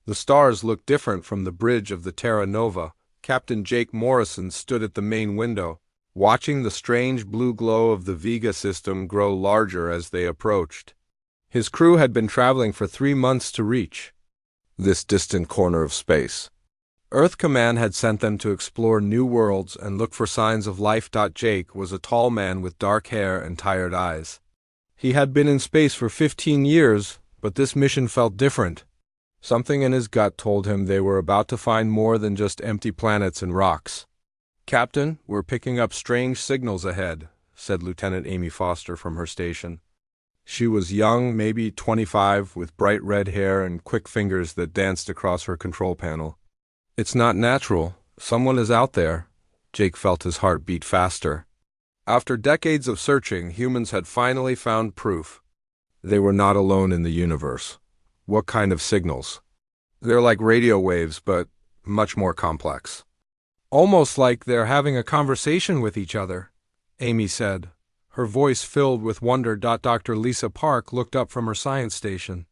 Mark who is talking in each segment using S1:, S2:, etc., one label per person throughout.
S1: The stars looked different from the bridge of the Terra Nova. Captain Jake Morrison stood at the main window, watching the strange blue glow of the Vega system grow larger as they approached. His crew had been traveling for 3 months to reach this distant corner of space. Earth Command had sent them to explore new worlds and look for signs of life. Jake was a tall man with dark hair and tired eyes. He had been in space for 15 years, but this mission felt different. Something in his gut told him they were about to find more than just empty planets and rocks. "Captain, we're picking up strange signals ahead," said Lieutenant Amy Foster from her station. She was young, maybe 25, with bright red hair and quick fingers that danced across her control panel. "It's not natural. Someone is out there." Jake felt his heart beat faster. After decades of searching, humans had finally found proof. They were not alone in the universe. What kind of signals? They're like radio waves, but much more complex. "Almost like they're having a conversation with each other," Amy said. Her voice filled with wonder. Dr. Lisa Park looked up from her science station.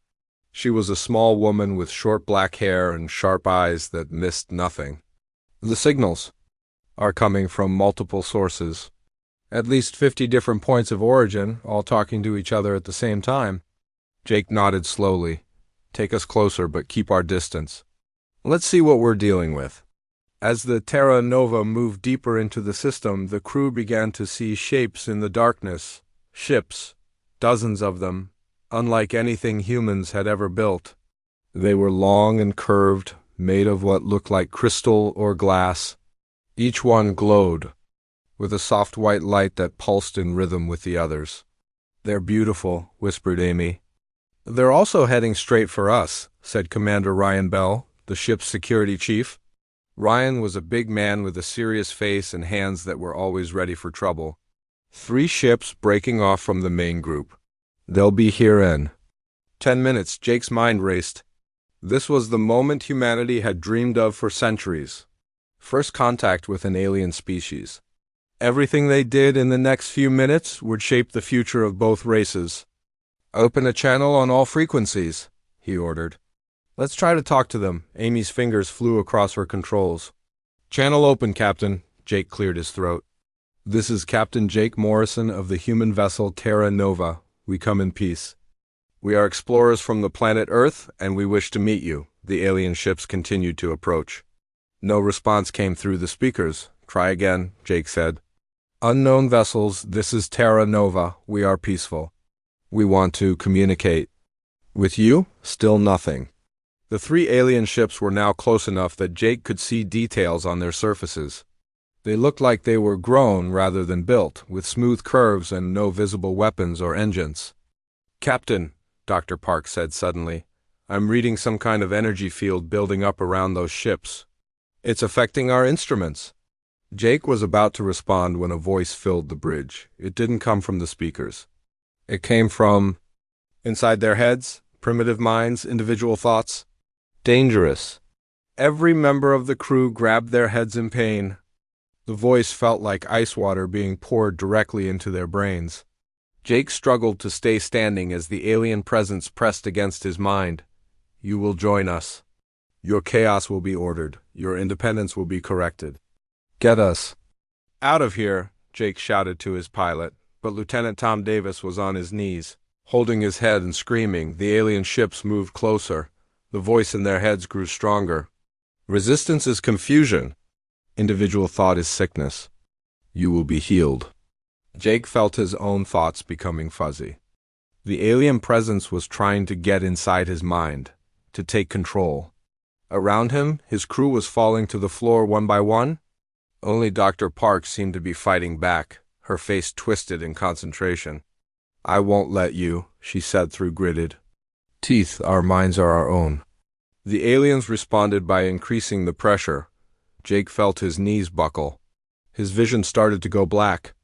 S1: She was a small woman with short black hair and sharp eyes that missed nothing. "The signals are coming from multiple sources. At least 50 different points of origin, all talking to each other at the same time." Jake nodded slowly. "Take us closer, but keep our distance. Let's see what we're dealing with." As the Terra Nova moved deeper into the system, the crew began to see shapes in the darkness. Ships, dozens of them, unlike anything humans had ever built. They were long and curved, made of what looked like crystal or glass. Each one glowed, with a soft white light that pulsed in rhythm with the others. "They're beautiful," whispered Amy. "They're also heading straight for us," said Commander Ryan Bell, the ship's security chief. Ryan was a big man with a serious face and hands that were always ready for trouble. 3 ships breaking off from the main group. They'll be here in 10 minutes. Jake's mind raced. This was the moment humanity had dreamed of for centuries. First contact with an alien species. Everything they did in the next few minutes would shape the future of both races. "Open a channel on all frequencies," he ordered. "Let's try to talk to them." Amy's fingers flew across her controls. "Channel open, Captain." Jake cleared his throat. "This is Captain Jake Morrison of the human vessel Terra Nova. We come in peace. We are explorers from the planet Earth, and we wish to meet you." The alien ships continued to approach. No response came through the speakers. "Try again," Jake said. "Unknown vessels, this is Terra Nova. We are peaceful. We want to communicate." "With you?" Still nothing. The 3 alien ships were now close enough that Jake could see details on their surfaces. They looked like they were grown rather than built, with smooth curves and no visible weapons or engines. "Captain," Dr. Park said suddenly, "I'm reading some kind of energy field building up around those ships. It's affecting our instruments." Jake was about to respond when a voice filled the bridge. It didn't come from the speakers. It came from inside their heads, primitive minds, individual thoughts. Dangerous. Every member of the crew grabbed their heads in pain. The voice felt like ice water being poured directly into their brains. Jake struggled to stay standing as the alien presence pressed against his mind. "You will join us. Your chaos will be ordered. Your independence will be corrected. Get us out of here," Jake shouted to his pilot, but Lieutenant Tom Davis was on his knees, holding his head and screaming. The alien ships moved closer. The voice in their heads grew stronger. "Resistance is confusion. Individual thought is sickness. You will be healed." Jake felt his own thoughts becoming fuzzy. The alien presence was trying to get inside his mind, to take control. Around him, his crew was falling to the floor one by one. Only Dr. Park seemed to be fighting back, her face twisted in concentration. "I won't let you," she said through gritted teeth. "Our minds are our own." The aliens responded by increasing the pressure. Jake felt his knees buckle. His vision started to go black.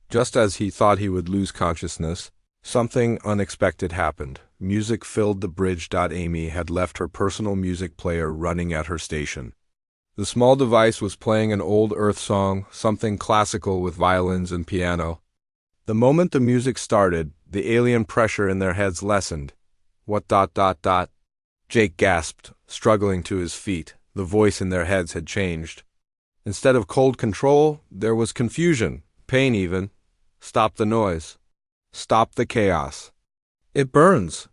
S1: Just as he thought he would lose consciousness, something unexpected happened. Music filled the bridge. Amy had left her personal music player running at her station. The small device was playing an old Earth song, something classical with violins and piano. The moment the music started, the alien pressure in their heads lessened. "What ... Jake gasped, struggling to his feet. The voice in their heads had changed. Instead of cold control, there was confusion, pain even. Stop the noise. Stop the chaos. It burns.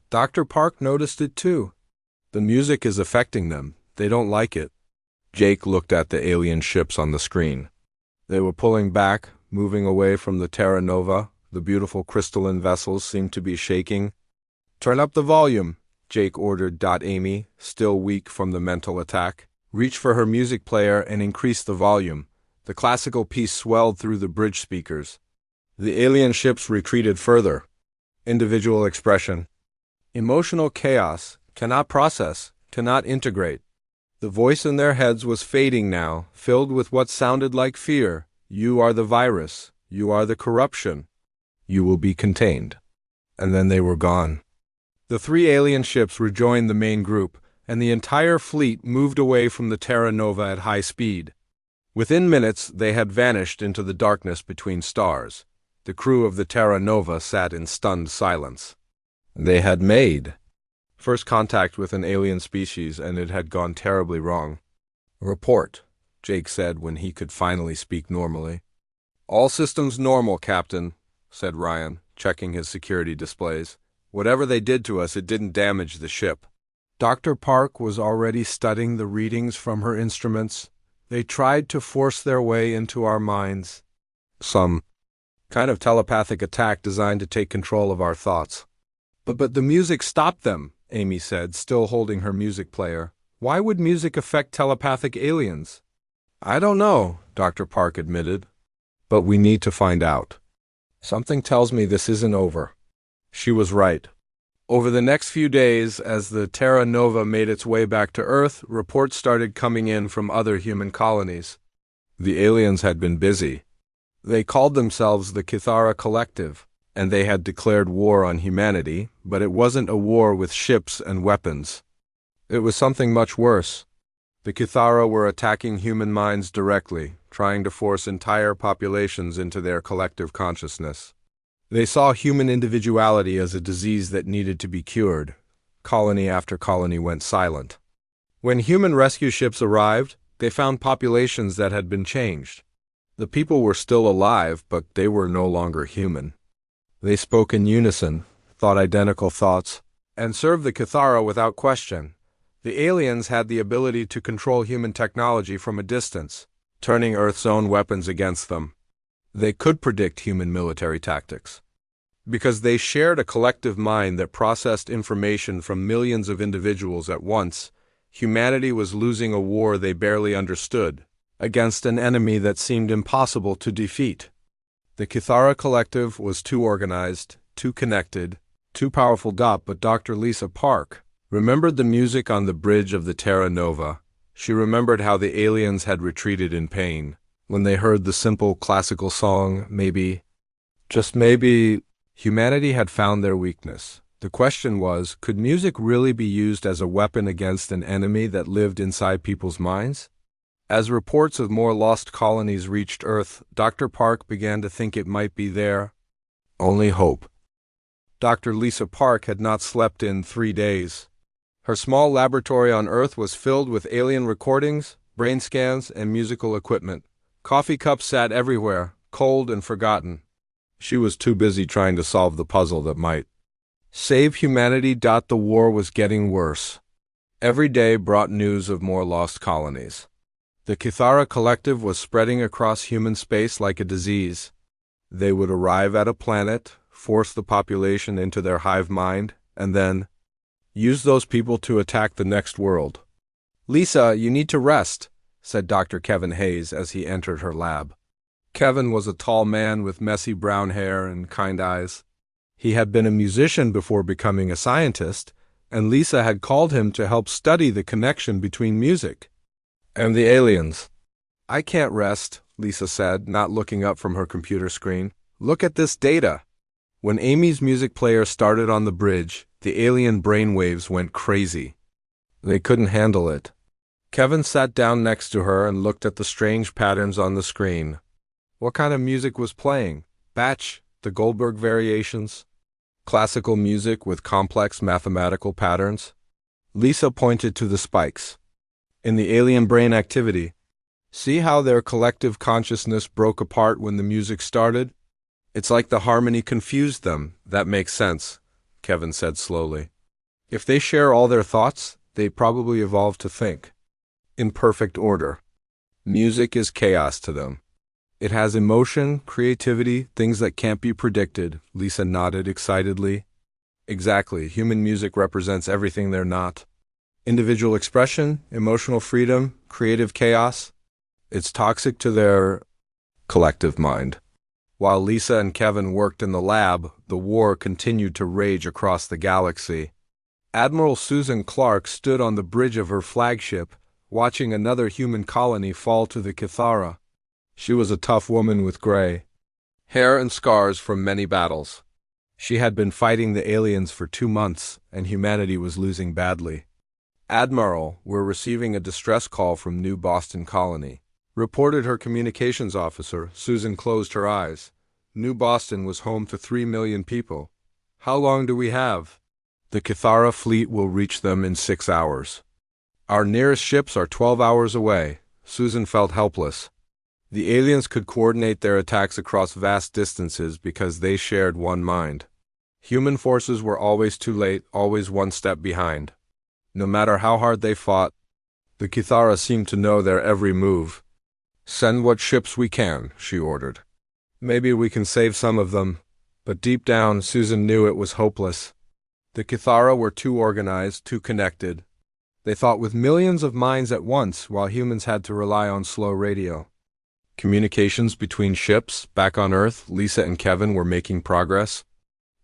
S1: Dr. Park noticed it too. The music is affecting them. They don't like it. Jake looked at the alien ships on the screen. They were pulling back, moving away from the Terra Nova. The beautiful crystalline vessels seemed to be shaking. Turn up the volume, Jake ordered. Amy, still weak from the mental attack, reached for her music player and increased the volume. The classical piece swelled through the bridge speakers. The alien ships retreated further. Individual expression. Emotional chaos. Cannot process. Cannot integrate. The voice in their heads was fading now, filled with what sounded like fear. You are the virus. You are the corruption. You will be contained. And then they were gone. The 3 alien ships rejoined the main group, and the entire fleet moved away from the Terra Nova at high speed. Within minutes, they had vanished into the darkness between stars. The crew of the Terra Nova sat in stunned silence. They had made first contact with an alien species, and it had gone terribly wrong. Report, Jake said when he could finally speak normally. All systems normal, Captain, said Ryan, checking his security displays. Whatever they did to us, it didn't damage the ship. Dr. Park was already studying the readings from her instruments. They tried to force their way into our minds. Some kind of telepathic attack designed to take control of our thoughts. But the music stopped them, Amy said, still holding her music player. Why would music affect telepathic aliens? I don't know, Dr. Park admitted. But we need to find out. Something tells me this isn't over. She was right. Over the next few days, as the Terra Nova made its way back to Earth, reports started coming in from other human colonies. The aliens had been busy. They called themselves the Kithara Collective, and they had declared war on humanity, but it wasn't a war with ships and weapons. It was something much worse. The Kithara were attacking human minds directly, trying to force entire populations into their collective consciousness. They saw human individuality as a disease that needed to be cured. Colony after colony went silent. When human rescue ships arrived, they found populations that had been changed. The people were still alive, but they were no longer human. They spoke in unison, thought identical thoughts, and served the Kithara without question. The aliens had the ability to control human technology from a distance, turning Earth's own weapons against them. They could predict human military tactics. Because they shared a collective mind that processed information from millions of individuals at once, humanity was losing a war they barely understood, against an enemy that seemed impossible to defeat. The Kithara Collective was too organized, too connected, too powerful. But Dr. Lisa Park remembered the music on the bridge of the Terra Nova. She remembered how the aliens had retreated in pain. When they heard the simple classical song, maybe, just maybe, humanity had found their weakness. The question was, could music really be used as a weapon against an enemy that lived inside people's minds? As reports of more lost colonies reached Earth, Dr. Park began to think it might be their only hope. Dr. Lisa Park had not slept in 3 days. Her small laboratory on Earth was filled with alien recordings, brain scans, and musical equipment. Coffee cups sat everywhere, cold and forgotten. She was too busy trying to solve the puzzle that might save humanity. The war was getting worse. Every day brought news of more lost colonies. The Kithara Collective was spreading across human space like a disease. They would arrive at a planet, force the population into their hive mind, and then use those people to attack the next world. Lisa, you need to rest, said Dr. Kevin Hayes as he entered her lab. Kevin was a tall man with messy brown hair and kind eyes. He had been a musician before becoming a scientist, and Lisa had called him to help study the connection between music and the aliens. I can't rest, Lisa said, not looking up from her computer screen. Look at this data. When Amy's music player started on the bridge, the alien brainwaves went crazy. They couldn't handle it. Kevin sat down next to her and looked at the strange patterns on the screen. What kind of music was playing? Bach, the Goldberg variations? Classical music with complex mathematical patterns? Lisa pointed to the spikes. In the alien brain activity. See how their collective consciousness broke apart when the music started? It's like the harmony confused them. That makes sense, Kevin said slowly. If they share all their thoughts, they probably evolved to think in perfect order. Music is chaos to them. It has emotion, creativity, things that can't be predicted, Lisa nodded excitedly. Exactly, human music represents everything they're not. Individual expression, emotional freedom, creative chaos. It's toxic to their collective mind. While Lisa and Kevin worked in the lab, the war continued to rage across the galaxy. Admiral Susan Clark stood on the bridge of her flagship, watching another human colony fall to the Kithara. She was a tough woman with gray hair and scars from many battles. She had been fighting the aliens for 2 months, and humanity was losing badly. Admiral, we're receiving a distress call from New Boston Colony, reported her communications officer. Susan closed her eyes. New Boston was home to 3 million people. How long do we have? The Kithara fleet will reach them in 6 hours. Our nearest ships are 12 hours away. Susan felt helpless. The aliens could coordinate their attacks across vast distances because they shared one mind. Human forces were always too late, always one step behind. No matter how hard they fought, the Kithara seemed to know their every move. Send what ships we can, she ordered. Maybe we can save some of them. But deep down, Susan knew it was hopeless. The Kithara were too organized, too connected. They thought with millions of minds at once, while humans had to rely on slow radio. Communications between ships, back on Earth, Lisa and Kevin were making progress.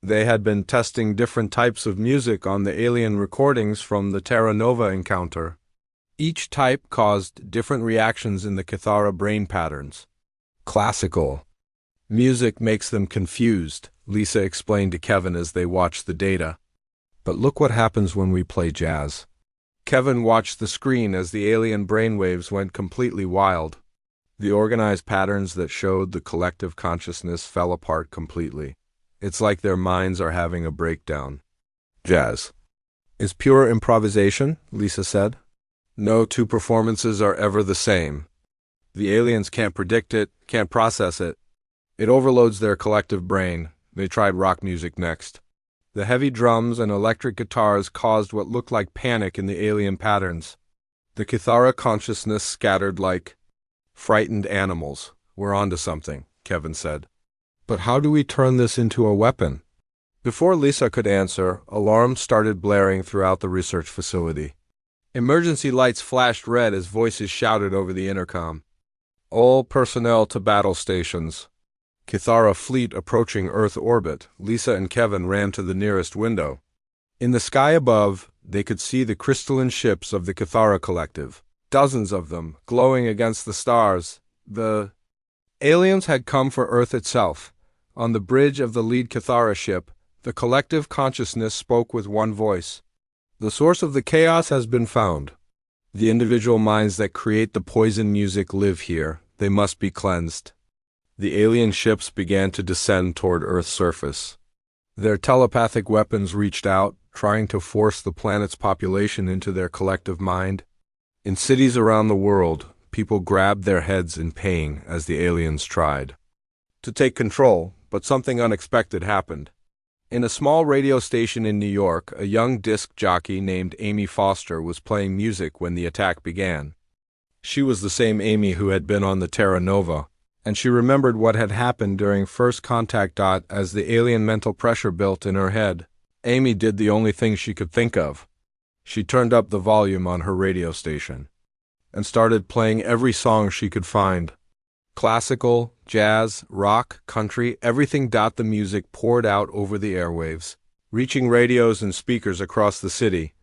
S1: They had been testing different types of music on the alien recordings from the Terra Nova encounter. Each type caused different reactions in the Kithara brain patterns. Classical music makes them confused, Lisa explained to Kevin as they watched the data. But look what happens when we play jazz. Kevin watched the screen as the alien brainwaves went completely wild. The organized patterns that showed the collective consciousness fell apart completely. It's like their minds are having a breakdown. Jazz is pure improvisation, Lisa said. No two performances are ever the same. The aliens can't predict it, can't process it. It overloads their collective brain. They tried rock music next. The heavy drums and electric guitars caused what looked like panic in the alien patterns. The Kithara consciousness scattered like frightened animals. We're onto something, Kevin said. But how do we turn this into a weapon? Before Lisa could answer, alarms started blaring throughout the research facility. Emergency lights flashed red as voices shouted over the intercom. All personnel to battle stations. Kithara fleet approaching Earth orbit. Lisa and Kevin ran to the nearest window. In the sky above, they could see the crystalline ships of the Kithara collective. Dozens of them, glowing against the stars. The aliens had come for Earth itself. On the bridge of the lead Kithara ship, the collective consciousness spoke with one voice. The source of the chaos has been found. The individual minds that create the poison music live here. They must be cleansed. The alien ships began to descend toward Earth's surface. Their telepathic weapons reached out, trying to force the planet's population into their collective mind. In cities around the world, people grabbed their heads in pain as the aliens tried to take control, but something unexpected happened. In a small radio station in New York, a young disc jockey named Amy Foster was playing music when the attack began. She was the same Amy who had been on the Terra Nova, and she remembered what had happened during first contact. As the alien mental pressure built in her head, Amy did the only thing she could think of. She turned up the volume on her radio station and started playing every song she could find. Classical, jazz, rock, country, everything. The music poured out over the airwaves, reaching radios and speakers across the city.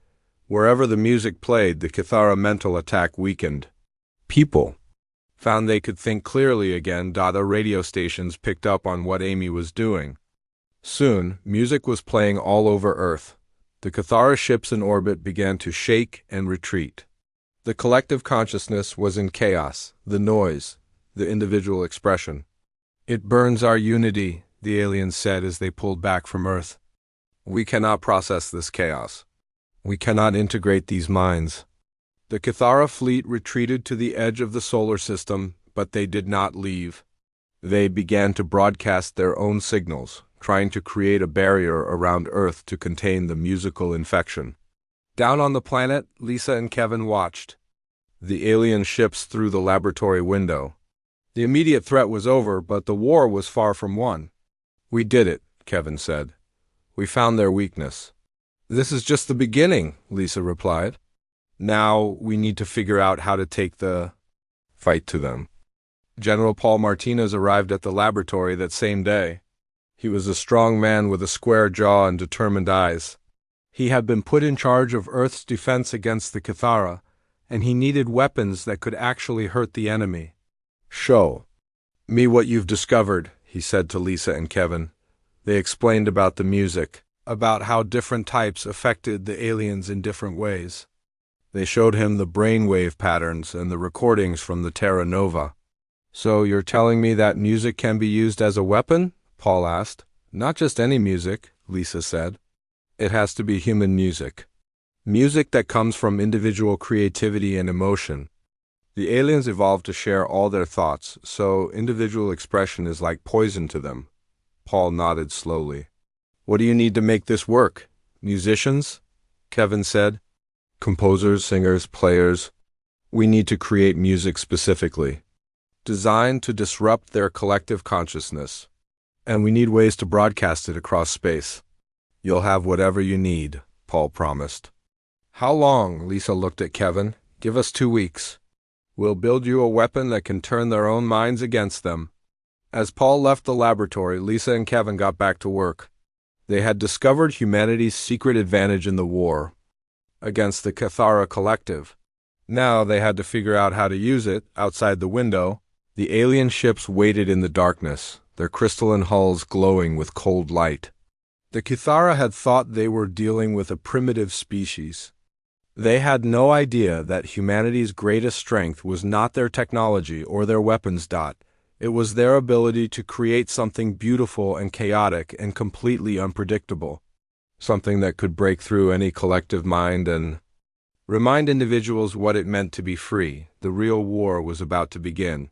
S1: Wherever the music played, the Kithara mental attack weakened. People found they could think clearly again. The radio stations picked up on what Amy was doing. Soon, music was playing all over Earth. The Kithara ships in orbit began to shake and retreat. The collective consciousness was in chaos, the noise, the individual expression. It burns our unity, the aliens said as they pulled back from Earth. We cannot process this chaos. We cannot integrate these minds. The Cathara fleet retreated to the edge of the solar system, but they did not leave. They began to broadcast their own signals, trying to create a barrier around Earth to contain the musical infection. Down on the planet, Lisa and Kevin watched the alien ships through the laboratory window. The immediate threat was over, but the war was far from won. "We did it," Kevin said. "We found their weakness." "This is just the beginning," Lisa replied. "Now we need to figure out how to take the fight to them." General Paul Martinez arrived at the laboratory that same day. He was a strong man with a square jaw and determined eyes. He had been put in charge of Earth's defense against the Cathara, and he needed weapons that could actually hurt the enemy. "Show me what you've discovered," he said to Lisa and Kevin. They explained about the music, about how different types affected the aliens in different ways. They showed him the brainwave patterns and the recordings from the Terra Nova. "So you're telling me that music can be used as a weapon?" Paul asked. "Not just any music," Lisa said. "It has to be human music. Music that comes from individual creativity and emotion. The aliens evolved to share all their thoughts, so individual expression is like poison to them." Paul nodded slowly. "What do you need to make this work? Musicians?" Kevin said. "Composers, singers, players. We need to create music specifically, designed to disrupt their collective consciousness. And we need ways to broadcast it across space." "You'll have whatever you need," Paul promised. "How long?" Lisa looked at Kevin. "Give us 2 weeks. We'll build you a weapon that can turn their own minds against them." As Paul left the laboratory, Lisa and Kevin got back to work. They had discovered humanity's secret advantage in the war against the Cathara collective. Now they had to figure out how to use it. Outside the window, the alien ships waited in the darkness, their crystalline hulls glowing with cold light. The Cathara had thought they were dealing with a primitive species. They had no idea that humanity's greatest strength was not their technology or their weapons. It was their ability to create something beautiful and chaotic and completely unpredictable. Something that could break through any collective mind and remind individuals what it meant to be free. The real war was about to begin.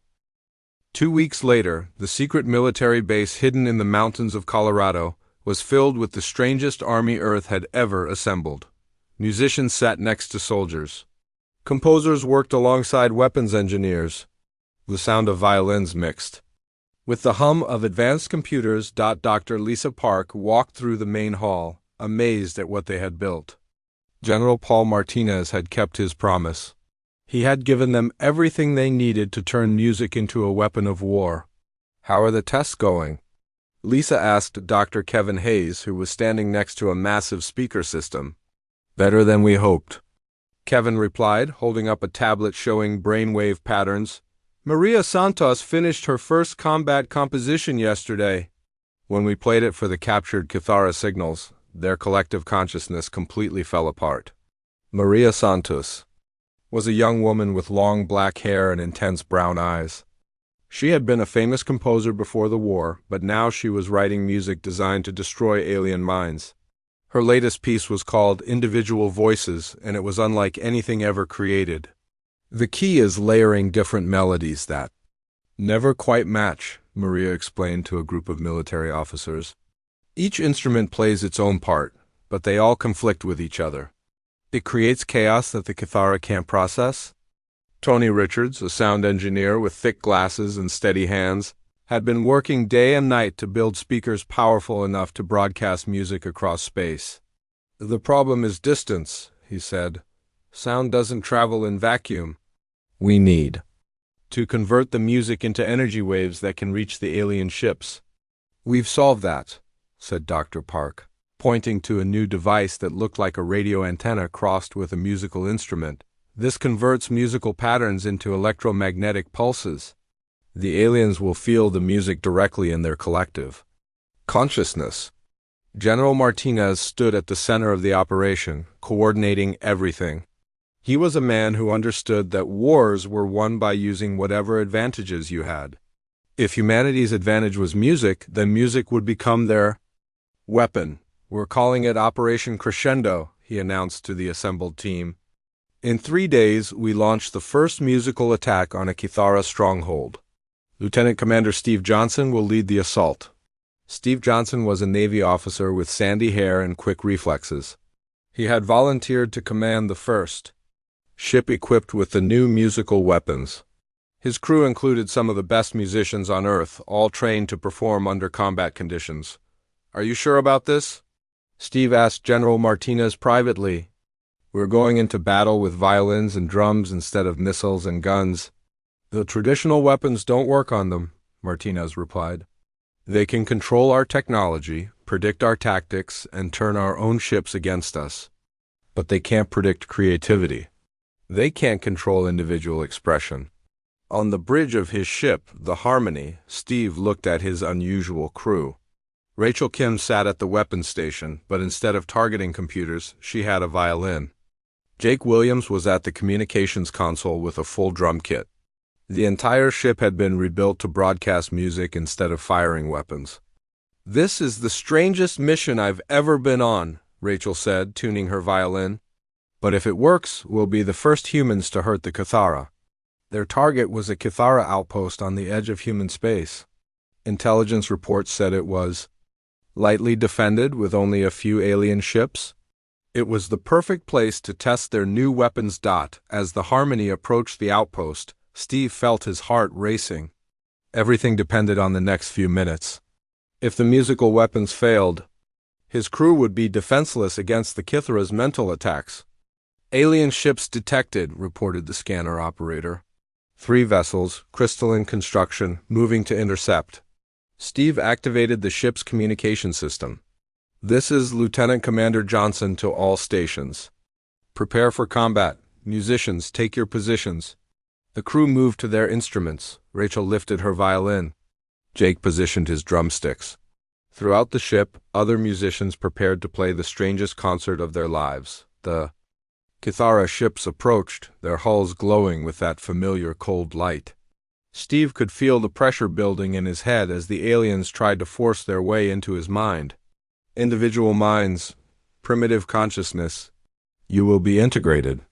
S1: 2 weeks later, the secret military base hidden in the mountains of Colorado was filled with the strangest army Earth had ever assembled. Musicians sat next to soldiers. Composers worked alongside weapons engineers. The sound of violins mixed with the hum of advanced computers. Dr. Lisa Park walked through the main hall, amazed at what they had built. General Paul Martinez had kept his promise. He had given them everything they needed to turn music into a weapon of war. "How are the tests going?" Lisa asked Dr. Kevin Hayes, who was standing next to a massive speaker system. "Better than we hoped," Kevin replied, holding up a tablet showing brainwave patterns. "Maria Santos finished her first combat composition yesterday." When we played it for the captured Cathara signals, their collective consciousness completely fell apart. Maria Santos was a young woman with long black hair and intense brown eyes. She had been a famous composer before the war, but now she was writing music designed to destroy alien minds. Her latest piece was called Individual Voices, and it was unlike anything ever created. "The key is layering different melodies that never quite match," Maria explained to a group of military officers. "Each instrument plays its own part, but they all conflict with each other. It creates chaos that the Cathara can't process." Tony Richards, a sound engineer with thick glasses and steady hands, had been working day and night to build speakers powerful enough to broadcast music across space. "The problem is distance," he said. "Sound doesn't travel in vacuum. We need to convert the music into energy waves that can reach the alien ships." "We've solved that," said Dr. Park, pointing to a new device that looked like a radio antenna crossed with a musical instrument. "This converts musical patterns into electromagnetic pulses. The aliens will feel the music directly in their collective consciousness." General Martinez stood at the center of the operation, coordinating everything. He was a man who understood that wars were won by using whatever advantages you had. If humanity's advantage was music, then music would become their weapon. "We're calling it Operation Crescendo," he announced to the assembled team. In 3 days, we launched the first musical attack on a Kithara stronghold. Lieutenant Commander Steve Johnson will lead the assault. Steve Johnson was a Navy officer with sandy hair and quick reflexes. He had volunteered to command the first ship equipped with the new musical weapons. His crew included some of the best musicians on Earth, all trained to perform under combat conditions. "Are you sure about this?" Steve asked General Martinez privately. "We're going into battle with violins and drums instead of missiles and guns." "The traditional weapons don't work on them," Martinez replied. "They can control our technology, predict our tactics, and turn our own ships against us. But they can't predict creativity. They can't control individual expression." On the bridge of his ship, the Harmony, Steve looked at his unusual crew. Rachel Kim sat at the weapons station, but instead of targeting computers, she had a violin. Jake Williams was at the communications console with a full drum kit. The entire ship had been rebuilt to broadcast music instead of firing weapons. "This is the strangest mission I've ever been on," Rachel said, tuning her violin. "But if it works, we'll be the first humans to hurt the Kithara." Their target was a Kithara outpost on the edge of human space. Intelligence reports said it was lightly defended with only a few alien ships. It was the perfect place to test their new weapons. As the Harmony approached the outpost, Steve felt his heart racing. Everything depended on the next few minutes. If the musical weapons failed, his crew would be defenseless against the Kithara's mental attacks. "Alien ships detected," reported the scanner operator. 3 vessels, crystalline construction, moving to intercept. Steve activated the ship's communication system. "This is Lieutenant Commander Johnson to all stations. Prepare for combat. Musicians, take your positions." The crew moved to their instruments. Rachel lifted her violin. Jake positioned his drumsticks. Throughout the ship, other musicians prepared to play the strangest concert of their lives. The Kithara ships approached, their hulls glowing with that familiar cold light. Steve could feel the pressure building in his head as the aliens tried to force their way into his mind. Individual minds, primitive consciousness. "You will be integrated,"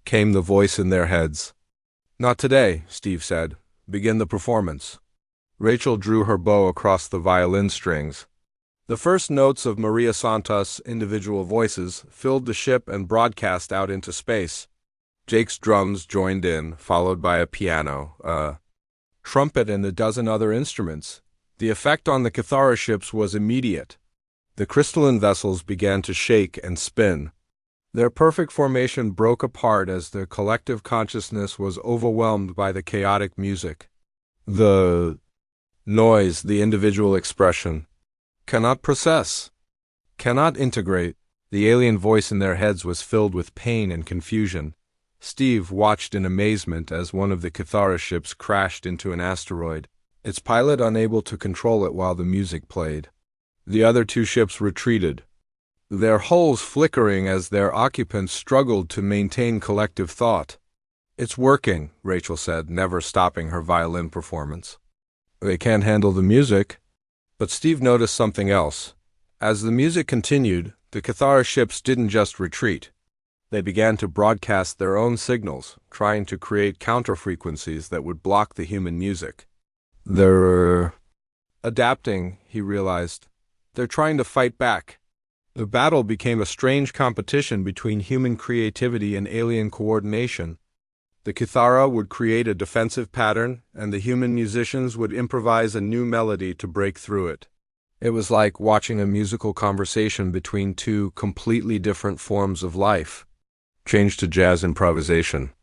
S1: came the voice in their heads. "Not today," Steve said. "Begin the performance." Rachel drew her bow across the violin strings. The first notes of Maria Santos' individual voices filled the ship and broadcast out into space. Jake's drums joined in, followed by a piano, a trumpet, and a dozen other instruments. The effect on the Kithara ships was immediate. The crystalline vessels began to shake and spin. Their perfect formation broke apart as their collective consciousness was overwhelmed by the chaotic music. The noise, the individual expression, cannot process, cannot integrate. The alien voice in their heads was filled with pain and confusion. Steve watched in amazement as one of the Kithara ships crashed into an asteroid, its pilot unable to control it while the music played. The other 2 ships retreated, their hulls flickering as their occupants struggled to maintain collective thought. "It's working," Rachel said, never stopping her violin performance. "They can't handle the music." But Steve noticed something else. As the music continued, the Kithara ships didn't just retreat. They began to broadcast their own signals, trying to create counter-frequencies that would block the human music. "They're adapting," he realized. "They're trying to fight back." The battle became a strange competition between human creativity and alien coordination. The Kithara would create a defensive pattern, and the human musicians would improvise a new melody to break through it. It was like watching a musical conversation between 2 completely different forms of life. "Change to jazz improvisation,"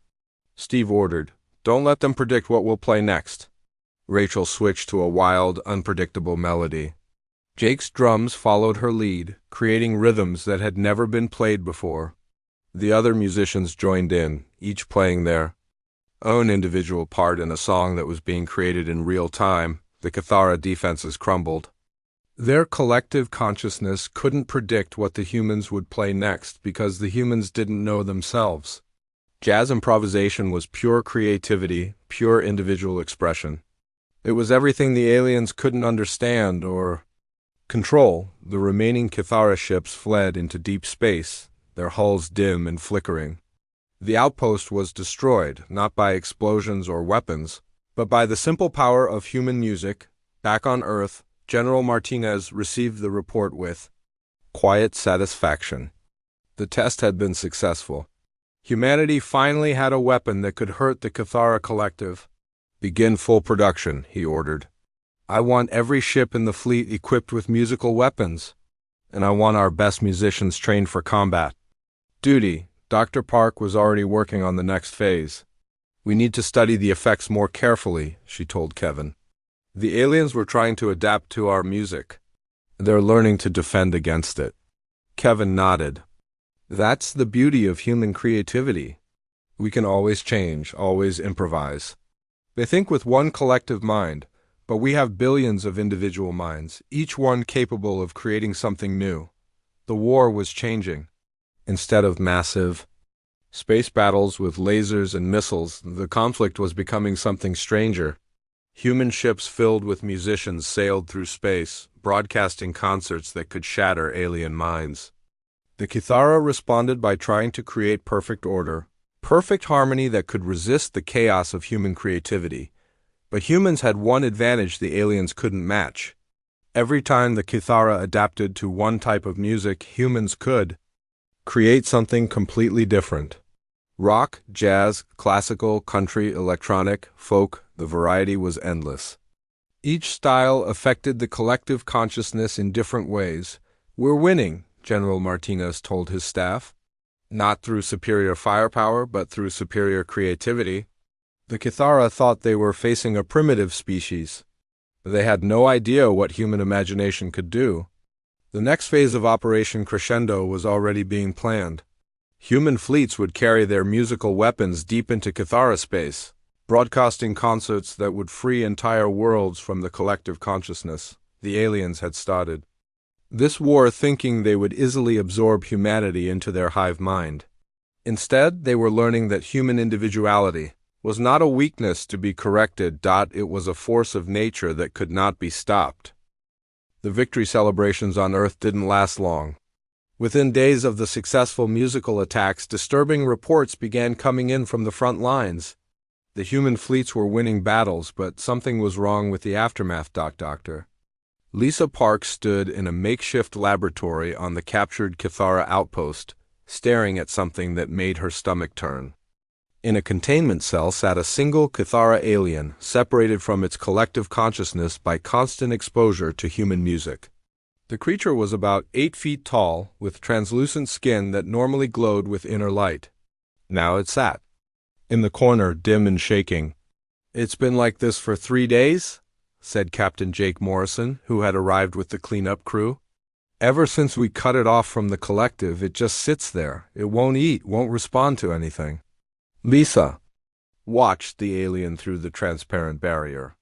S1: Steve ordered. "Don't let them predict what we'll play next." Rachel switched to a wild, unpredictable melody. Jake's drums followed her lead, creating rhythms that had never been played before. The other musicians joined in, each playing their own individual part in a song that was being created in real time. The Kithara defenses crumbled. Their collective consciousness couldn't predict what the humans would play next because the humans didn't know themselves. Jazz improvisation was pure creativity, pure individual expression. It was everything the aliens couldn't understand or control. The remaining Kithara ships fled into deep space, their hulls dim and flickering. The outpost was destroyed, not by explosions or weapons, but by the simple power of human music. Back on Earth, General Martinez received the report with quiet satisfaction. The test had been successful. Humanity finally had a weapon that could hurt the Cathara Collective. Begin full production, he ordered. I want every ship in the fleet equipped with musical weapons, and I want our best musicians trained for combat. Duty. Dr. Park was already working on the next phase. We need to study the effects more carefully, she told Kevin. The aliens were trying to adapt to our music. They're learning to defend against it. Kevin nodded. That's the beauty of human creativity. We can always change, always improvise. They think with one collective mind, but we have billions of individual minds, each one capable of creating something new. The war was changing. Instead of massive space battles with lasers and missiles, the conflict was becoming something stranger. Human ships filled with musicians sailed through space, broadcasting concerts that could shatter alien minds. The Cathara responded by trying to create perfect order, perfect harmony that could resist the chaos of human creativity. But humans had one advantage the aliens couldn't match. Every time the Cathara adapted to one type of music, humans could create something completely different. Rock, jazz, classical, country, electronic, folk, the variety was endless. Each style affected the collective consciousness in different ways. We're winning, General Martinez told his staff. Not through superior firepower, but through superior creativity. The Cathara thought they were facing a primitive species. They had no idea what human imagination could do. The next phase of Operation Crescendo was already being planned. Human fleets would carry their musical weapons deep into Cathara space, broadcasting concerts that would free entire worlds from the collective consciousness the aliens had started. This war thinking they would easily absorb humanity into their hive mind. Instead, they were learning that human individuality was not a weakness to be corrected. It was a force of nature that could not be stopped. The victory celebrations on Earth didn't last long. Within days of the successful musical attacks, disturbing reports began coming in from the front lines. The human fleets were winning battles, but something was wrong with the aftermath. Dr. Lisa Park stood in a makeshift laboratory on the captured Cathara outpost, staring at something that made her stomach turn. In a containment cell sat a single Cathara alien, separated from its collective consciousness by constant exposure to human music. The creature was about 8 feet tall, with translucent skin that normally glowed with inner light. Now it sat in the corner, dim and shaking. "It's been like this for 3 days?" said Captain Jake Morrison, who had arrived with the cleanup crew. "Ever since we cut it off from the collective, it just sits there. It won't eat, won't respond to anything." Lisa watched the alien through the transparent barrier.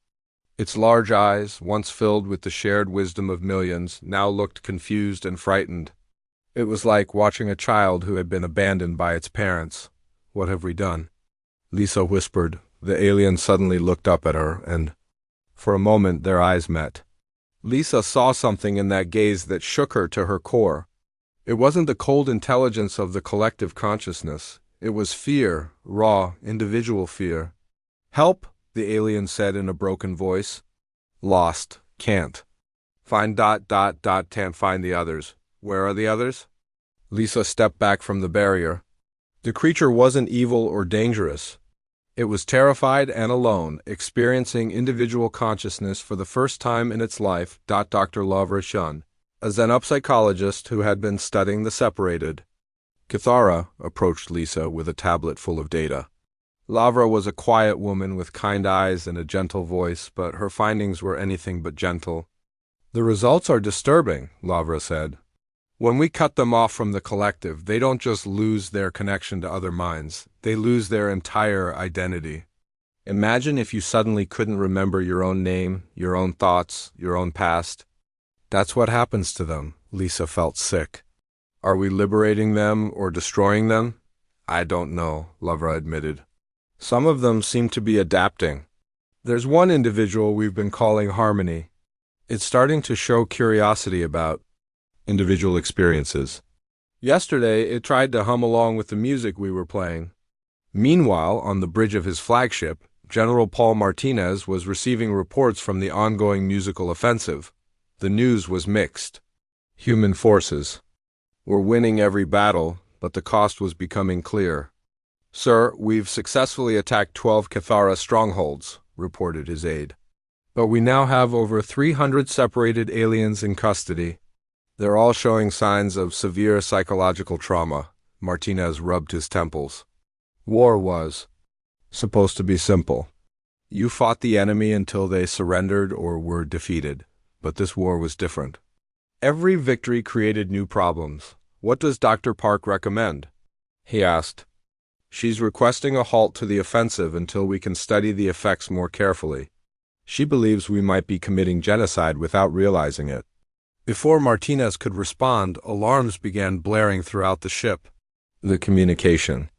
S1: Its large eyes, once filled with the shared wisdom of millions, now looked confused and frightened. It was like watching a child who had been abandoned by its parents. "What have we done?" Lisa whispered. The alien suddenly looked up at her, and for a moment their eyes met. Lisa saw something in that gaze that shook her to her core. It wasn't the cold intelligence of the collective consciousness. It was fear, raw, individual fear. "Help," the alien said in a broken voice. "Lost. Can't. Can't find the others." "Where are the others?" Lisa stepped back from the barrier. The creature wasn't evil or dangerous. It was terrified and alone, experiencing individual consciousness for the first time in its life. Dr. Lavra Shun, a xenopsychologist who had been studying the separated Cathara, approached Lisa with a tablet full of data. Lavra was a quiet woman with kind eyes and a gentle voice, but her findings were anything but gentle. "The results are disturbing," Lavra said. "When we cut them off from the collective, they don't just lose their connection to other minds, they lose their entire identity. Imagine if you suddenly couldn't remember your own name, your own thoughts, your own past. That's what happens to them." Lisa felt sick. "Are we liberating them or destroying them?" "I don't know," Lavra admitted. "Some of them seem to be adapting. There's one individual we've been calling Harmony. It's starting to show curiosity about individual experiences. Yesterday, it tried to hum along with the music we were playing. Meanwhile, on the bridge of his flagship, General Paul Martinez was receiving reports from the ongoing musical offensive. The news was mixed. Human forces were winning every battle, but the cost was becoming clear. "Sir, we've successfully attacked 12 Cathara strongholds," reported his aide. "But we now have over 300 separated aliens in custody. They're all showing signs of severe psychological trauma." Martinez rubbed his temples. War was supposed to be simple. You fought the enemy until they surrendered or were defeated. But this war was different. Every victory created new problems. "What does Dr. Park recommend?" he asked. "She's requesting a halt to the offensive until we can study the effects more carefully. She believes we might be committing genocide without realizing it." Before Martinez could respond, alarms began blaring throughout the ship. The communication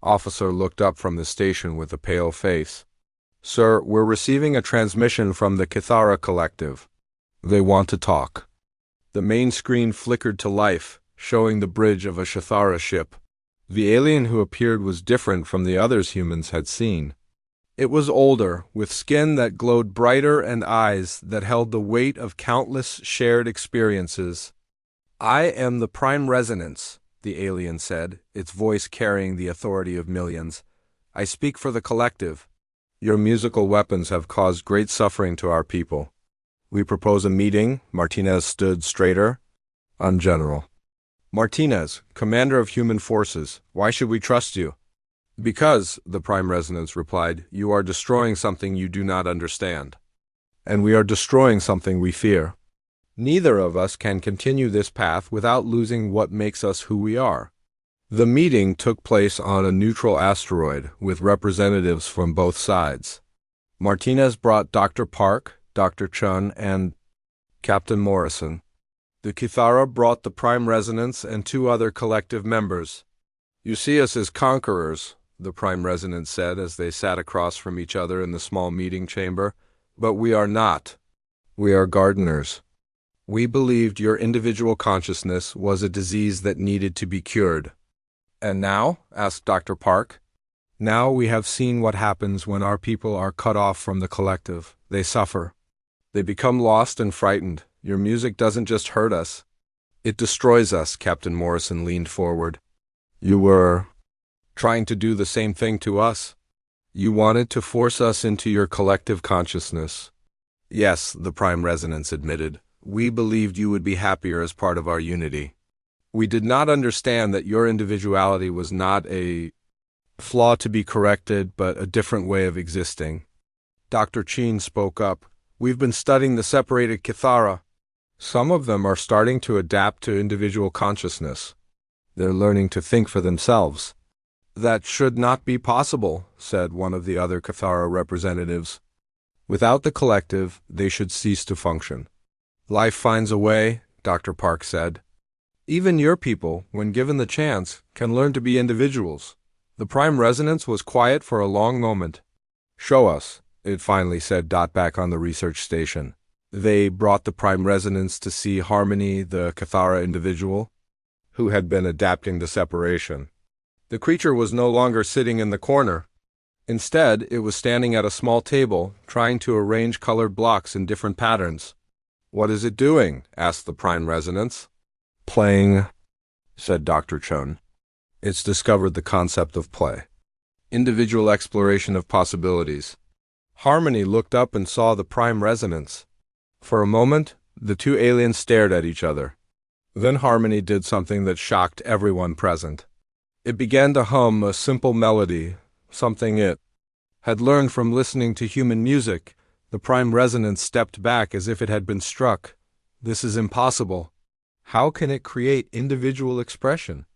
S1: officer looked up from the station with a pale face. "Sir, we're receiving a transmission from the Cathara Collective. They want to talk." The main screen flickered to life, showing the bridge of a Cathara ship. The alien who appeared was different from the others humans had seen. It was older, with skin that glowed brighter and eyes that held the weight of countless shared experiences. "I am the Prime Resonance," the alien said, its voice carrying the authority of millions. "I speak for the collective. Your musical weapons have caused great suffering to our people. We propose a meeting." Martinez stood straighter. "General Martinez, commander of human forces, why should we trust you?" "Because," the Prime Resonance replied, "you are destroying something you do not understand. And we are destroying something we fear. Neither of us can continue this path without losing what makes us who we are." The meeting took place on a neutral asteroid with representatives from both sides. Martinez brought Dr. Park, Dr. Chun, and Captain Morrison. The Cathara brought the Prime Resonance and 2 other collective members. "You see us as conquerors," the Prime Resonance said as they sat across from each other in the small meeting chamber. "But we are not. We are gardeners. We believed your individual consciousness was a disease that needed to be cured." "And now?" asked Dr. Park. "Now we have seen what happens when our people are cut off from the collective. They suffer. They become lost and frightened. Your music doesn't just hurt us. It destroys us." Captain Morrison leaned forward. "You were trying to do the same thing to us. You wanted to force us into your collective consciousness." "Yes," the Prime Resonance admitted. "We believed you would be happier as part of our unity. We did not understand that your individuality was not a flaw to be corrected, but a different way of existing." Dr. Cheen spoke up. "We've been studying the separated Cathara. Some of them are starting to adapt to individual consciousness. They're learning to think for themselves." "That should not be possible," said one of the other Cathara representatives. "Without the collective, they should cease to function." "Life finds a way," Dr. Park said. "Even your people, when given the chance, can learn to be individuals." The Prime Resonance was quiet for a long moment. "Show us," it finally said back on the research station. They brought the Prime Resonance to see Harmony, the Cathara individual, who had been adapting to separation. The creature was no longer sitting in the corner. Instead, it was standing at a small table, trying to arrange colored blocks in different patterns. "What is it doing?" asked the Prime Resonance. "Playing," said Dr. Chun. "It's discovered the concept of play. Individual exploration of possibilities." Harmony looked up and saw the Prime Resonance. For a moment, the 2 aliens stared at each other. Then Harmony did something that shocked everyone present. It began to hum a simple melody, something it had learned from listening to human music. The Prime Resonance stepped back as if it had been struck. "This is impossible. How can it create individual expression?"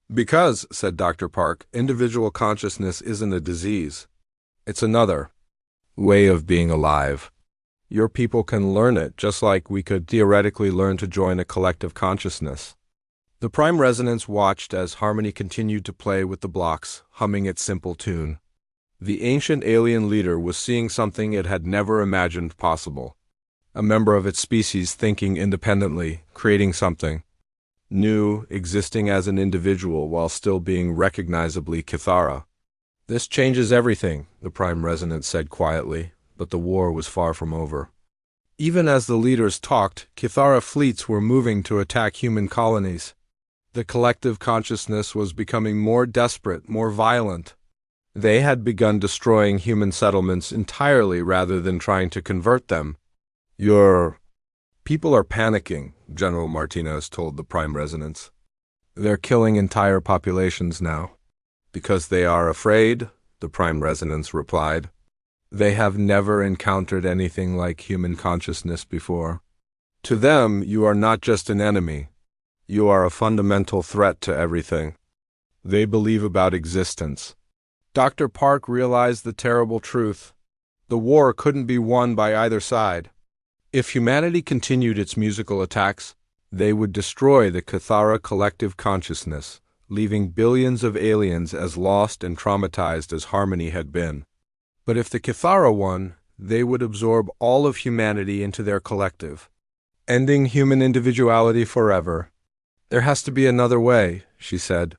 S1: "Because," said Dr. Park, "individual consciousness isn't a disease. It's another way of being alive. Your people can learn it, just like we could theoretically learn to join a collective consciousness." The Prime Resonance watched as Harmony continued to play with the blocks, humming its simple tune. The ancient alien leader was seeing something it had never imagined possible. A member of its species thinking independently, creating something. new, existing as an individual while still being recognizably Kithara. "This changes everything," the Prime Resonance said quietly, but the war was far from over. Even as the leaders talked, Kithara fleets were moving to attack human colonies. The collective consciousness was becoming more desperate, more violent. They had begun destroying human settlements entirely rather than trying to convert them. "Your people are panicking," General Martinez told the Prime Resonance. "They're killing entire populations now." "Because they are afraid," the Prime Resonance replied. "They have never encountered anything like human consciousness before. To them, you are not just an enemy. You are a fundamental threat to everything they believe about existence." Dr. Park realized the terrible truth. The war couldn't be won by either side. If humanity continued its musical attacks, they would destroy the Kithara collective consciousness, leaving billions of aliens as lost and traumatized as Harmony had been. But if the Kithara won, they would absorb all of humanity into their collective, ending human individuality forever. "There has to be another way," she said.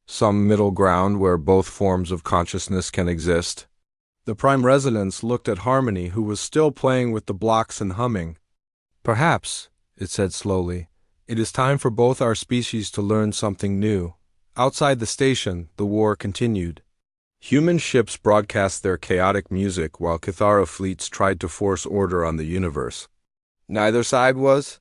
S1: "Some middle ground where both forms of consciousness can exist." The Prime Resonance looked at Harmony, who was still playing with the blocks and humming. "Perhaps," it said slowly, "it is time for both our species to learn something new." Outside the station, the war continued. Human ships broadcast their chaotic music while Kithara fleets tried to force order on the universe. Neither side was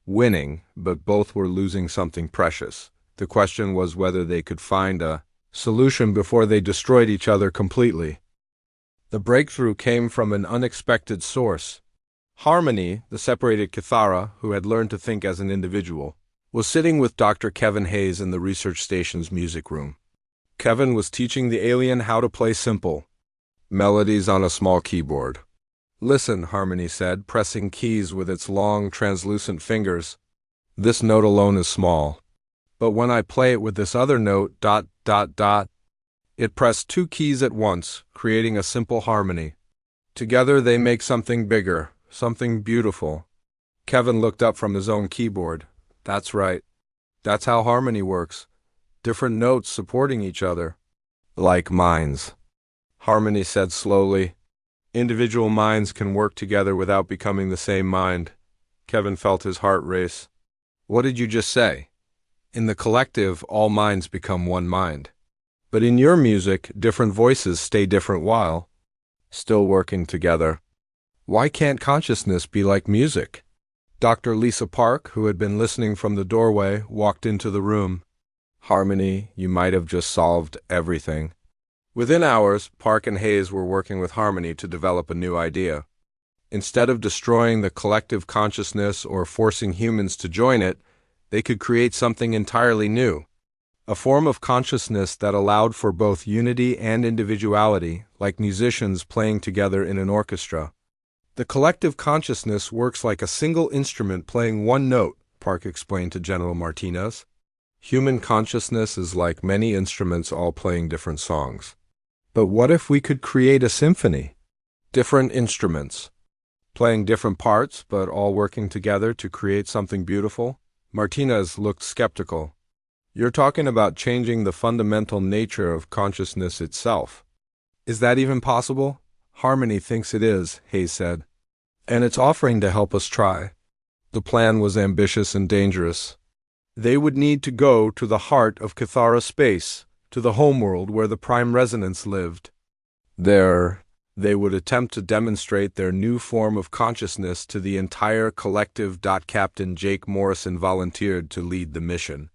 S1: winning, but both were losing something precious. The question was whether they could find a solution before they destroyed each other completely. The breakthrough came from an unexpected source. Harmony, the separated Kithara, who had learned to think as an individual, was sitting with Dr. Kevin Hayes in the research station's music room. Kevin was teaching the alien how to play simple melodies on a small keyboard. "Listen," Harmony said, pressing keys with its long, translucent fingers. "This note alone is small. But when I play it with this other note, ... It pressed two keys at once, creating a simple harmony. Together they make something bigger, something beautiful." Kevin looked up from his own keyboard. "That's right. That's how harmony works. Different notes supporting each other." "Like minds," Harmony said slowly. "Individual minds can work together without becoming the same mind." Kevin felt his heart race. "What did you just say?" "In the collective, all minds become one mind. But in your music, different voices stay different while still working together. Why can't consciousness be like music?" Dr. Lisa Park, who had been listening from the doorway, walked into the room. "Harmony, you might have just solved everything." Within hours, Park and Hayes were working with Harmony to develop a new idea. Instead of destroying the collective consciousness or forcing humans to join it, they could create something entirely new. A form of consciousness that allowed for both unity and individuality, like musicians playing together in an orchestra. "The collective consciousness works like a single instrument playing one note," Park explained to General Martinez. "Human consciousness is like many instruments all playing different songs. But what if we could create a symphony? Different instruments, playing different parts, but all working together to create something beautiful?" Martinez looked skeptical. "You're talking about changing the fundamental nature of consciousness itself. Is that even possible?" "Harmony thinks it is," Hayes said. "And it's offering to help us try." The plan was ambitious and dangerous. They would need to go to the heart of Kithara space, to the homeworld where the Prime Resonance lived. There, they would attempt to demonstrate their new form of consciousness to the entire collective. Captain Jake Morrison volunteered to lead the mission.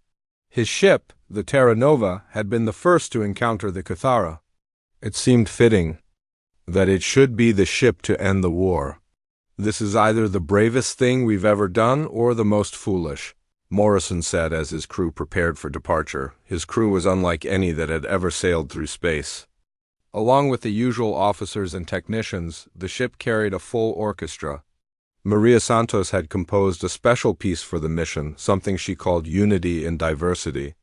S1: His ship, the Terra Nova, had been the first to encounter the Kithara. It seemed fitting that it should be the ship to end the war. "This is either the bravest thing we've ever done or the most foolish," Morrison said as his crew prepared for departure. His crew was unlike any that had ever sailed through space. Along with the usual officers and technicians, the ship carried a full orchestra. Maria Santos had composed a special piece for the mission, something she called Unity in Diversity.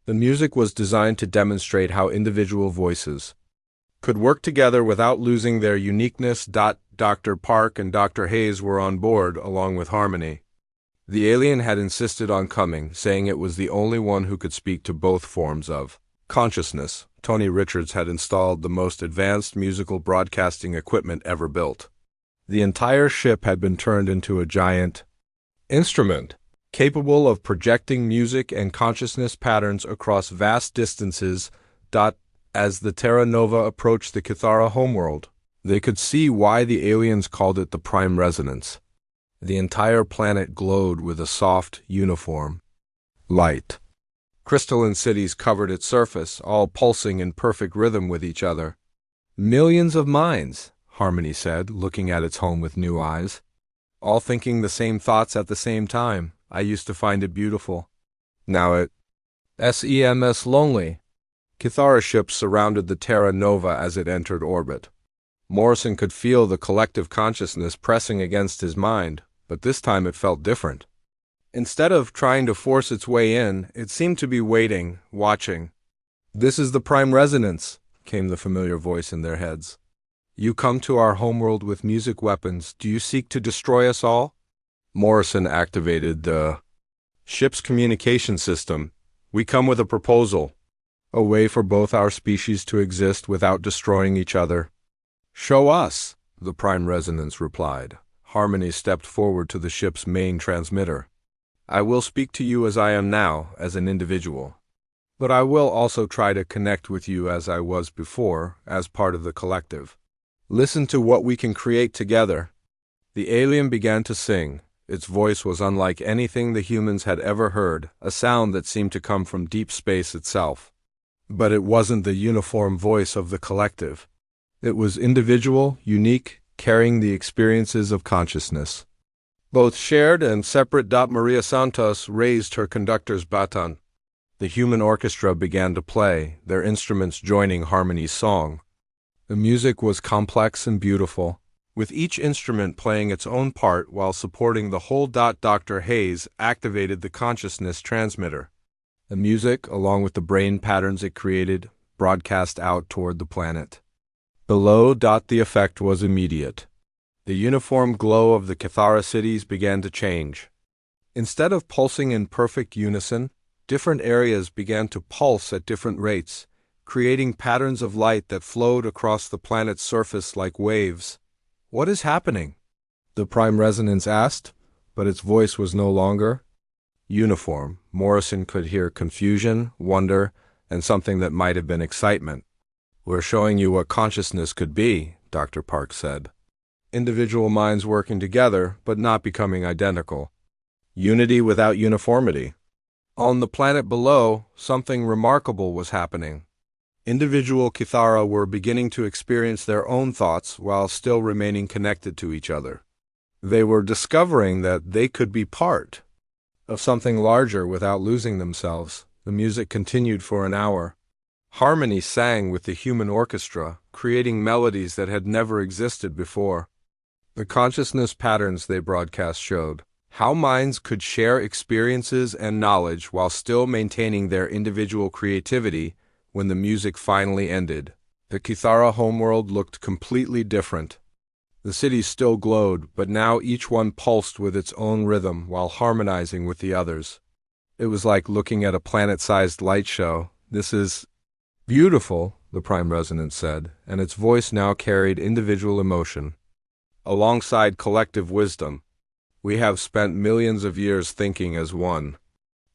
S1: The music was designed to demonstrate how individual voices could work together without losing their uniqueness. Dr. Park and Dr. Hayes were on board, along with Harmony. The alien had insisted on coming, saying it was the only one who could speak to both forms of consciousness. Tony Richards had installed the most advanced musical broadcasting equipment ever built. The entire ship had been turned into a giant instrument, capable of projecting music and consciousness patterns across vast distances. As the Terra Nova approached the Kithara homeworld, they could see why the aliens called it the prime resonance. The entire planet glowed with a soft, uniform light. Crystalline cities covered its surface, all pulsing in perfect rhythm with each other. Millions of minds, Harmony said, looking at its home with new eyes. All thinking the same thoughts at the same time. I used to find it beautiful. Now it seems lonely. Kithara ships surrounded the Terra Nova as it entered orbit. Morrison could feel the collective consciousness pressing against his mind, but this time it felt different. Instead of trying to force its way in, it seemed to be waiting, watching. "This is the prime resonance," came the familiar voice in their heads. "You come to our homeworld with music weapons. Do you seek to destroy us all?" Morrison activated the ship's communication system. "We come with a proposal. A way for both our species to exist without destroying each other." "Show us," the prime resonance replied. Harmony stepped forward to the ship's main transmitter. "I will speak to you as I am now, as an individual. But I will also try to connect with you as I was before, as part of the collective. Listen to what we can create together." The alien began to sing. Its voice was unlike anything the humans had ever heard, a sound that seemed to come from deep space itself. But it wasn't the uniform voice of the collective. It was individual, unique, carrying the experiences of consciousness. Both shared and separate. Maria Santos raised her conductor's baton. The human orchestra began to play, their instruments joining Harmony's song. The music was complex and beautiful, with each instrument playing its own part while supporting the whole. Dr. Hayes activated the consciousness transmitter. The music, along with the brain patterns it created, broadcast out toward the planet. Below. The effect was immediate. The uniform glow of the Kithara cities began to change. Instead of pulsing in perfect unison, different areas began to pulse at different rates, creating patterns of light that flowed across the planet's surface like waves. "What is happening?" the prime resonance asked, but its voice was no longer uniform. Morrison could hear confusion, wonder, and something that might have been excitement. "We're showing you what consciousness could be," Dr. Park said. "Individual minds working together, but not becoming identical. Unity without uniformity." On the planet below, something remarkable was happening. Individual Kithara were beginning to experience their own thoughts while still remaining connected to each other. They were discovering that they could be part of something larger without losing themselves. The music continued for an hour. Harmony sang with the human orchestra, creating melodies that had never existed before. The consciousness patterns they broadcast showed how minds could share experiences and knowledge while still maintaining their individual creativity. When the music finally ended, the Kithara homeworld looked completely different. The cities still glowed, but now each one pulsed with its own rhythm while harmonizing with the others. It was like looking at a planet-sized light show. "This is beautiful," the prime resonance said, and its voice now carried individual emotion, alongside collective wisdom. "We have spent millions of years thinking as one.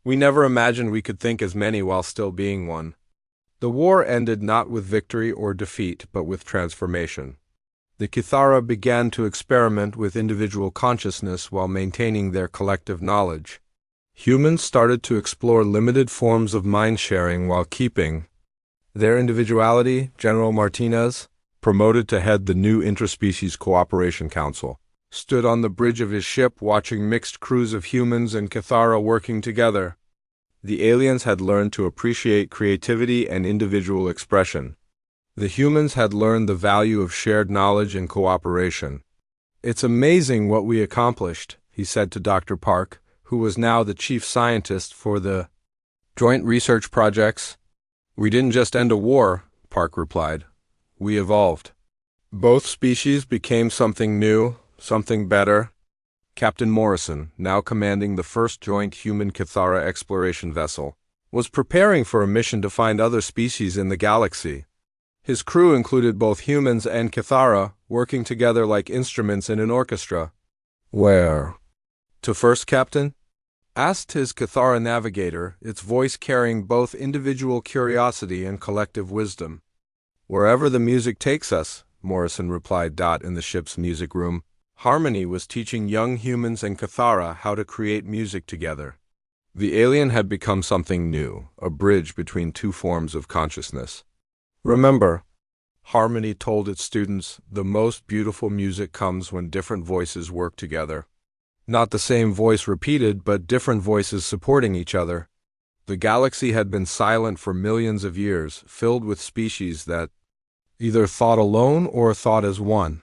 S1: We never imagined we could think as many while still being one." The war ended not with victory or defeat, but with transformation. The Kithara began to experiment with individual consciousness while maintaining their collective knowledge. Humans started to explore limited forms of mind-sharing while keeping their individuality. General Martinez, promoted to head the new Interspecies Cooperation Council, stood on the bridge of his ship watching mixed crews of humans and Kithara working together. The aliens had learned to appreciate creativity and individual expression. The humans had learned the value of shared knowledge and cooperation. "It's amazing what we accomplished," he said to Dr. Park, who was now the chief scientist for the joint research projects. "We didn't just end a war," Park replied. "We evolved. Both species became something new, something better. Captain Morrison, now commanding the first joint human Cathara exploration vessel, was preparing for a mission to find other species in the galaxy. His crew included both humans and Cathara, working together like instruments in an orchestra. "Where to first, Captain?" asked his Cathara navigator, its voice carrying both individual curiosity and collective wisdom. "Wherever the music takes us," Morrison replied. In the ship's music room, Harmony was teaching young humans and Cathara how to create music together. The alien had become something new, a bridge between two forms of consciousness. "Remember," Harmony told its students, "the most beautiful music comes when different voices work together. Not the same voice repeated, but different voices supporting each other." The galaxy had been silent for millions of years, filled with species that either thought alone or thought as one.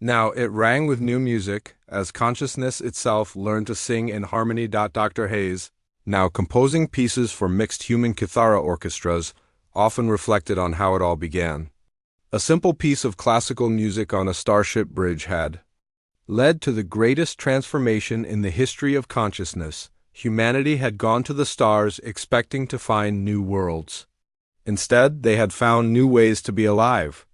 S1: Now it rang with new music, as consciousness itself learned to sing in harmony. Dr. Hayes, now composing pieces for mixed human Cathara orchestras, often reflected on how it all began. A simple piece of classical music on a starship bridge had led to the greatest transformation in the history of consciousness. Humanity had gone to the stars expecting to find new worlds. Instead, they had found new ways to be alive.